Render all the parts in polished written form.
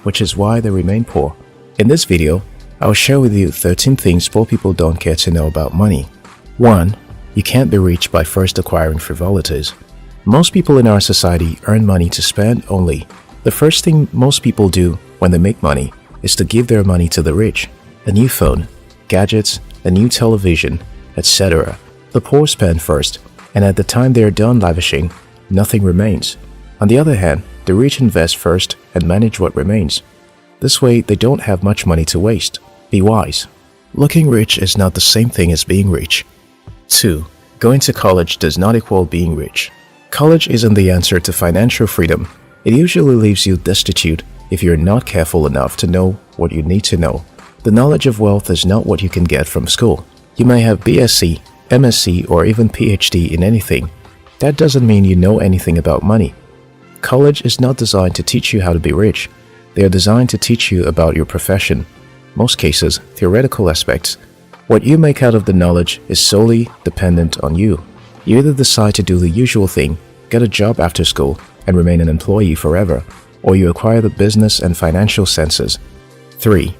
which is why they remain poor. In this video, I'll share with you 13 things poor people don't care to know about money. 1. You can't be rich by first acquiring frivolities. Most people in our society earn money to spend only. The first thing most people do when they make money is to give their money to the rich. A new phone, gadgets, a new television, etc. The poor spend first, and at the time they are done lavishing, nothing remains. On the other hand, the rich invest first and manage what remains. This way, they don't have much money to waste. Be wise. Looking rich is not the same thing as being rich. 2. Going to college does not equal being rich. College isn't the answer to financial freedom. It usually leaves you destitute if you're not careful enough to know what you need to know. The knowledge of wealth is not what you can get from school. You may have BSc, MSc, or even PhD in anything. That doesn't mean you know anything about money. College is not designed to teach you how to be rich. They are designed to teach you about your profession. Most cases, theoretical aspects. What you make out of the knowledge is solely dependent on you. You either decide to do the usual thing, get a job after school, and remain an employee forever, or you acquire the business and financial senses. 3.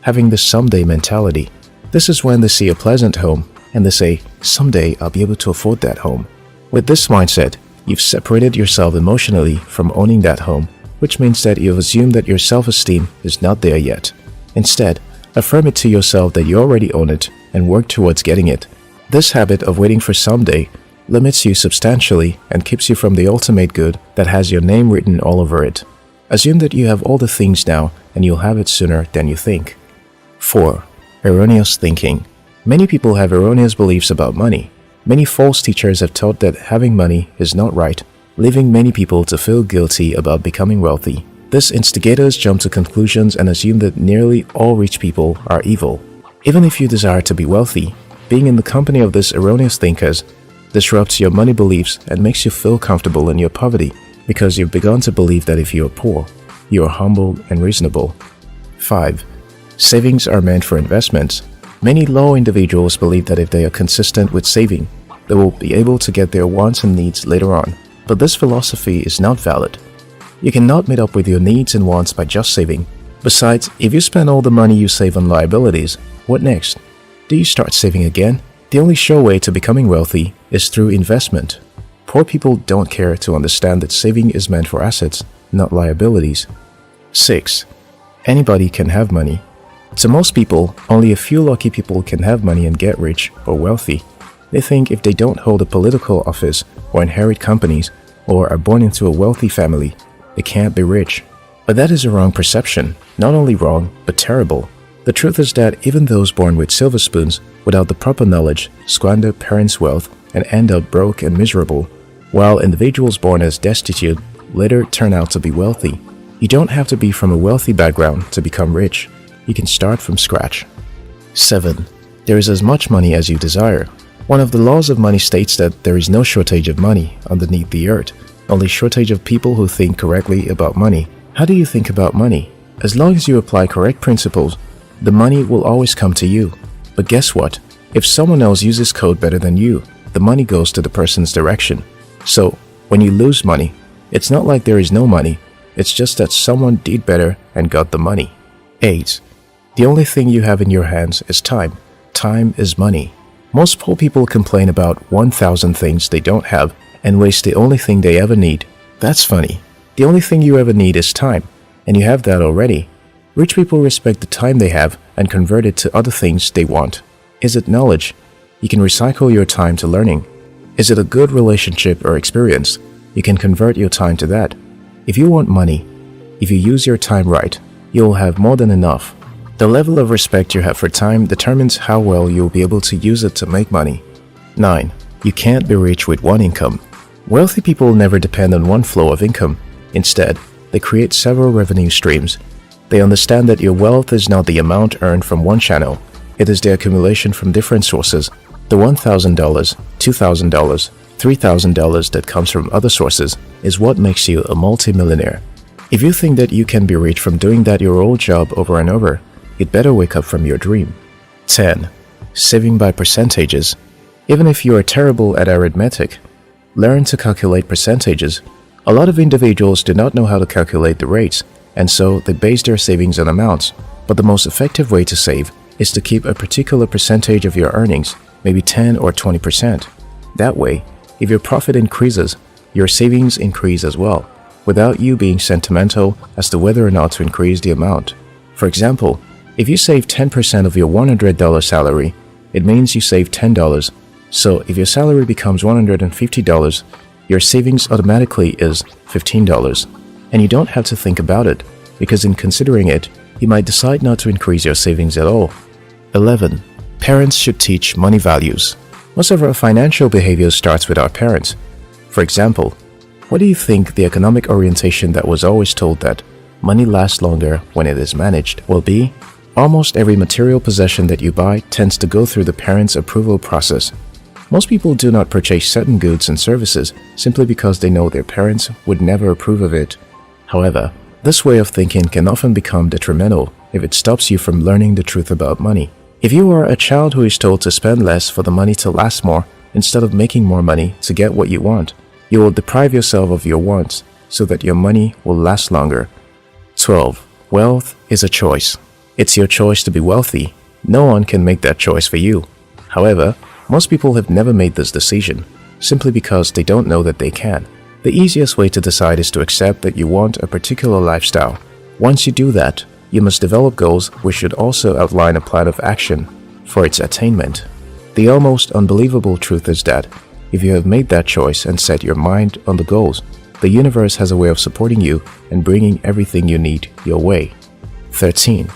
Having the someday mentality. This is when they see a pleasant home and they say, someday I'll be able to afford that home. With this mindset, you've separated yourself emotionally from owning that home, which means that you've assumed that your self-esteem is not there yet. Instead, affirm it to yourself that you already own it and work towards getting it. This habit of waiting for someday limits you substantially and keeps you from the ultimate good that has your name written all over it. Assume that you have all the things now and you'll have it sooner than you think. 4. Erroneous thinking. Many people have erroneous beliefs about money. Many false teachers have taught that having money is not right, leaving many people to feel guilty about becoming wealthy. This instigators jump to conclusions and assume that nearly all rich people are evil. Even if you desire to be wealthy, being in the company of these erroneous thinkers disrupts your money beliefs and makes you feel comfortable in your poverty because you've begun to believe that if you are poor, you are humble and reasonable. 5. Savings are meant for investments. Many low individuals believe that if they are consistent with saving, they will be able to get their wants and needs later on. But this philosophy is not valid. You cannot meet up with your needs and wants by just saving. Besides, if you spend all the money you save on liabilities, what next? Do you start saving again? The only sure way to becoming wealthy is through investment. Poor people don't care to understand that saving is meant for assets, not liabilities. 6. Anybody can have money. To most people, only a few lucky people can have money and get rich or wealthy. They think if they don't hold a political office or inherit companies or are born into a wealthy family, they can't be rich. But that is a wrong perception, not only wrong, but terrible. The truth is that even those born with silver spoons, without the proper knowledge, squander parents' wealth and end up broke and miserable, while individuals born as destitute later turn out to be wealthy. You don't have to be from a wealthy background to become rich. You can start from scratch. 7. There is as much money as you desire. One of the laws of money states that there is no shortage of money underneath the earth, only shortage of people who think correctly about money. How do you think about money? As long as you apply correct principles, the money will always come to you. But guess what? If someone else uses code better than you, the money goes to the person's direction. So, when you lose money, it's not like there is no money, it's just that someone did better and got the money. 8. The only thing you have in your hands is time. Time is money. Most poor people complain about 1,000 things they don't have and waste the only thing they ever need. That's funny. The only thing you ever need is time, and you have that already. Rich people respect the time they have and convert it to other things they want. Is it knowledge? You can recycle your time to learning. Is it a good relationship or experience? You can convert your time to that. If you want money, if you use your time right, you'll have more than enough. The level of respect you have for time determines how well you'll be able to use it to make money. 9. You can't be rich with one income. Wealthy people never depend on one flow of income. Instead, they create several revenue streams. They understand that your wealth is not the amount earned from one channel. It is the accumulation from different sources. The $1,000, $2,000, $3,000 that comes from other sources is what makes you a multimillionaire. If you think that you can be rich from doing that your old job over and over, you'd better wake up from your dream. 10. Saving by percentages. Even if you are terrible at arithmetic, learn to calculate percentages. A lot of individuals do not know how to calculate the rates, and so they base their savings on amounts. But the most effective way to save is to keep a particular percentage of your earnings, maybe 10 or 20%. That way, if your profit increases, your savings increase as well, without you being sentimental as to whether or not to increase the amount. For example, if you save 10% of your $100 salary, it means you save $10. So if your salary becomes $150, your savings automatically is $15. And you don't have to think about it, because in considering it, you might decide not to increase your savings at all. 11. Parents should teach money values. Most of our financial behavior starts with our parents. For example, what do you think the economic orientation that was always told that money lasts longer when it is managed will be? Almost every material possession that you buy tends to go through the parents' approval process. Most people do not purchase certain goods and services simply because they know their parents would never approve of it. However, this way of thinking can often become detrimental if it stops you from learning the truth about money. If you are a child who is told to spend less for the money to last more instead of making more money to get what you want, you will deprive yourself of your wants so that your money will last longer. 12. Wealth is a choice. It's your choice to be wealthy. No one can make that choice for you. However, most people have never made this decision, simply because they don't know that they can. The easiest way to decide is to accept that you want a particular lifestyle. Once you do that, you must develop goals which should also outline a plan of action for its attainment. The almost unbelievable truth is that if you have made that choice and set your mind on the goals, the universe has a way of supporting you and bringing everything you need your way. 13.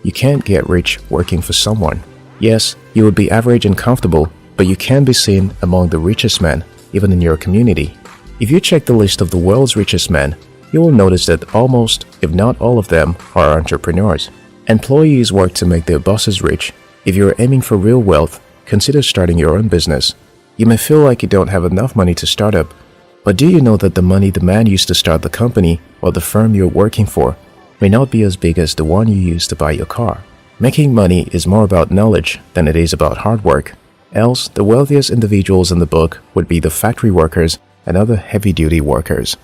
You can't get rich working for someone. Yes, you would be average and comfortable, but you can be seen among the richest men, even in your community. If you check the list of the world's richest men, you will notice that almost, if not all of them, are entrepreneurs. Employees work to make their bosses rich. If you're aiming for real wealth, consider starting your own business. You may feel like you don't have enough money to start up, but do you know that the money the man used to start the company or the firm you're working for may not be as big as the one you used to buy your car? Making money is more about knowledge than it is about hard work. Else, the wealthiest individuals in the book would be the factory workers and other heavy-duty workers.